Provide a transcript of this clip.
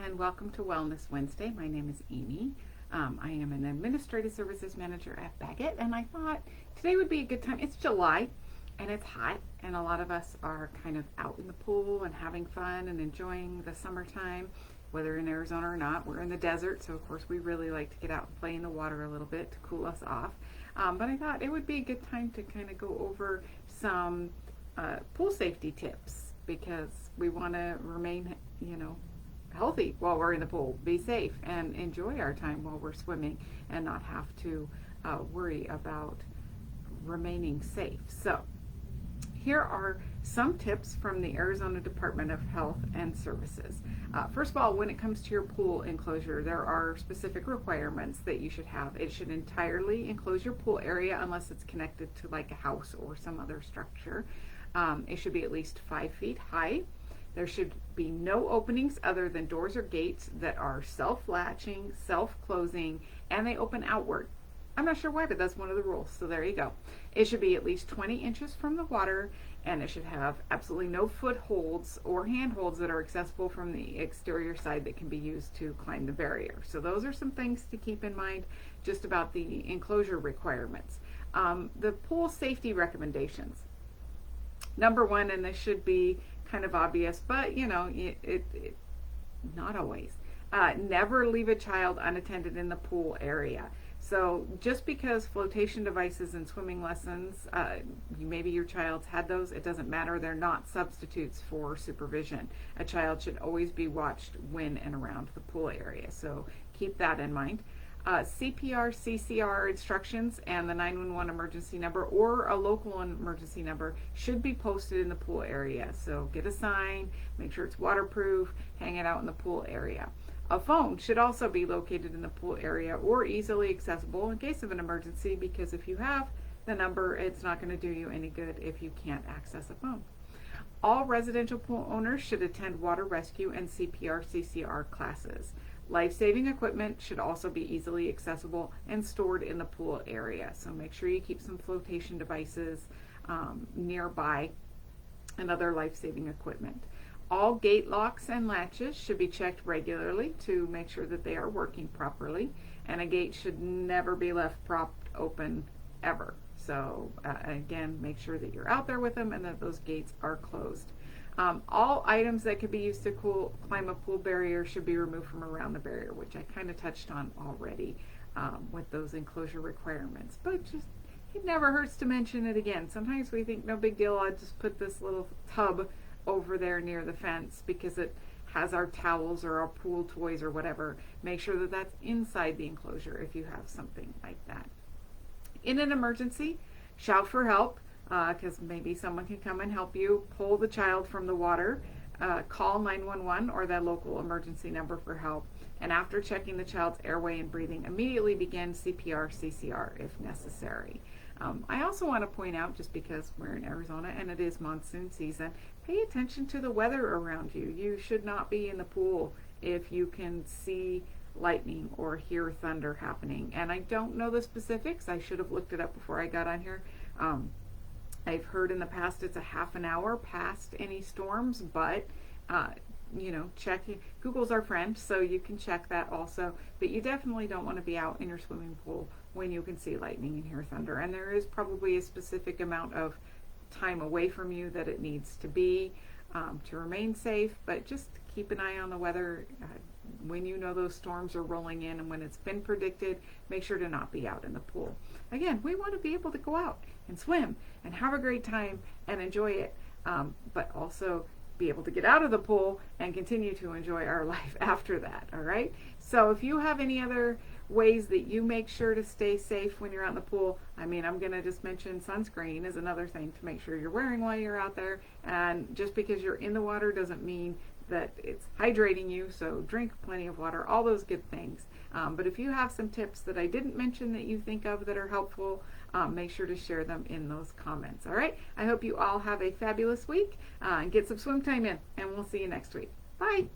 and welcome to Wellness Wednesday. My name is Amy. I am an Administrative Services Manager at Bagot, and I thought today would be a good time. It's July, and it's hot, and a lot of us are kind of out in the pool and having fun and enjoying the summertime, whether in Arizona or not. We're in the desert, so of course we really like to get out and play in the water a little bit to cool us off. But I thought it would be a good time to kind of go over some pool safety tips, because we want to remain, healthy while we're in the pool, be safe, and enjoy our time while we're swimming and not have to worry about remaining safe. So here are some tips from the Arizona Department of Health and Services. First of all, when it comes to your pool enclosure, there are specific requirements that you should have. It should entirely enclose your pool area unless it's connected to like a house or some other structure. It should be at least 5 feet high. There should be no openings other than doors or gates that are self-latching, self-closing, and they open outward. I'm not sure why, but that's one of the rules, so there you go. It should be at least 20 inches from the water, and it should have absolutely no footholds or handholds that are accessible from the exterior side that can be used to climb the barrier. So those are some things to keep in mind just about the enclosure requirements. The pool safety recommendations. Number one, and this should be kind of obvious, but not always. Never leave a child unattended in the pool area. So just because flotation devices and swimming lessons, maybe your child's had those, it doesn't matter. They're not substitutes for supervision. A child should always be watched when and around the pool area. So keep that in mind. CPR, CCR instructions and the 911 emergency number or a local emergency number should be posted in the pool area. So get a sign, make sure it's waterproof, hang it out in the pool area. A phone should also be located in the pool area or easily accessible in case of an emergency, because if you have the number, it's not going to do you any good if you can't access a phone. All residential pool owners should attend water rescue and CPR, CCR classes. Life-saving equipment should also be easily accessible and stored in the pool area. So make sure you keep some flotation devices nearby and other life-saving equipment. All gate locks and latches should be checked regularly to make sure that they are working properly, and a gate should never be left propped open ever. So again, make sure that you're out there with them and that those gates are closed. All items that could be used to climb a pool barrier should be removed from around the barrier, which I kind of touched on already with those enclosure requirements. But just, it never hurts to mention it again. Sometimes we think, no big deal, I'll just put this little tub over there near the fence because it has our towels or our pool toys or whatever. Make sure that that's inside the enclosure if you have something like that. In an emergency, shout for help, because maybe someone can come and help you. Pull the child from the water, call 911 or that local emergency number for help, and after checking the child's airway and breathing, immediately begin CPR, CCR if necessary. I also want to point out, just because we're in Arizona and it is monsoon season, pay attention to the weather around you. You should not be in the pool if you can see lightning or hear thunder happening. And I don't know the specifics. I should have looked it up before I got on here. I've heard in the past it's a half an hour past any storms, but check. Google's our friend, so you can check that also. But you definitely don't want to be out in your swimming pool when you can see lightning and hear thunder. And there is probably a specific amount of time away from you that it needs to be to remain safe. But just keep an eye on the weather. When you know those storms are rolling in and when it's been predicted, make sure to not be out in the pool. Again, we want to be able to go out and swim and have a great time and enjoy it, but also be able to get out of the pool and continue to enjoy our life after that, all right? So if you have any other ways that you make sure to stay safe when you're out in the pool, I'm going to just mention sunscreen is another thing to make sure you're wearing while you're out there. And just because you're in the water doesn't mean that it's hydrating you, so drink plenty of water, all those good things. But if you have some tips that I didn't mention that you think of that are helpful, make sure to share them in those comments. All right, I hope you all have a fabulous week and get some swim time in, and we'll see you next week. Bye.